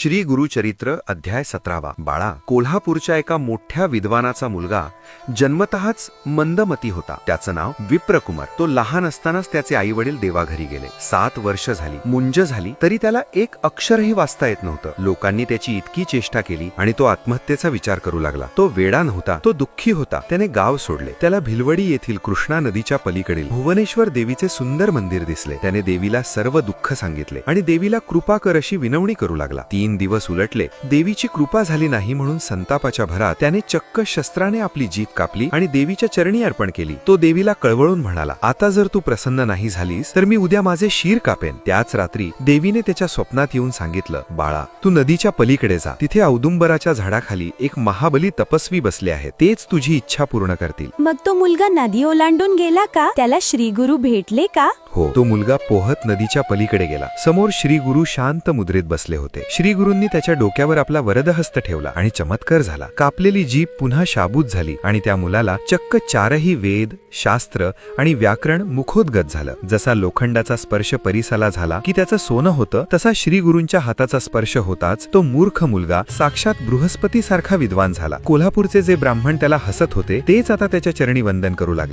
श्री गुरुचरित्र अध्याय 17 बाळा. कोल्हापूरच्या एका मोठ्या विद्वानाचा मुलगा जन्मतःच मंदमती होता. त्याचं नाव विप्रकुमार. तो लहान असतानाच त्याचे आई वडील देवाघरी गेले. 7 वर्ष झाली, मुंज झाली, तरी त्याला एक अक्षरही वाचता येत नव्हतं. लोकांनी त्याची इतकी चेष्टा केली आणि तो आत्महत्येचा विचार करू लागला. तो वेडा नव्हता, तो दुःखी होता. त्याने गाव सोडले. त्याला भिलवडी येथील कृष्णा नदीच्या पलीकडील भुवनेश्वर देवीचे सुंदर मंदिर दिसले. त्याने देवीला सर्व दुःख सांगितले आणि देवीला कृपा कर अशी विनवणी करू लागला. 3 दिवस उलटले. देवीची कृपा झाली नाही म्हणून संतापाच्या भरात त्याने चक्क शस्त्राने आपली जीभ कापली आणि देवीच्या चरणी अर्पण केली. तो देवीला कळवळून म्हणाला, आता जर तू प्रसन्न नाही झालीस तर मी उद्या माझे शीर कापेन. त्याच रात्री देवीने त्याच्या स्वप्नात येऊन सांगितलं, बाळा, तू नदीच्या पलीकडे जा. तिथे औदुंबराच्या झाडाखाली एक महाबली तपस्वी बसले आहेत. तेच तुझी इच्छा पूर्ण करतील. मग तो मुलगा नदी ओलांडून गेला का? त्याला श्री गुरु भेटले का? हो, तो मुलगा पोहत नदीच्या पलीकडे गेला. समोर श्री गुरु शांत मुद्रेत बसले होते. श्री गुरूंनी त्याच्या डोक्यावर आपला वरदहस्त ठेवला आणि चमत्कार झाला. कापलेली जीभ पुन्हा शाबूत झाली आणि त्या मुलाला चक्क 4ही वेद, शास्त्र आणि व्याकरण मुखोद्गत झालं. जसा लोखंडाचा स्पर्श परिसाला झाला की त्याचं सोनं होतं, तसा श्री गुरूंच्या हाताचा स्पर्श होताच तो मूर्ख मुलगा साक्षात बृहस्पती सारखा विद्वान झाला. कोल्हापूरचे जे ब्राह्मण त्याला हसत होते तेच आता त्याच्या चरणी वंदन करू लागले.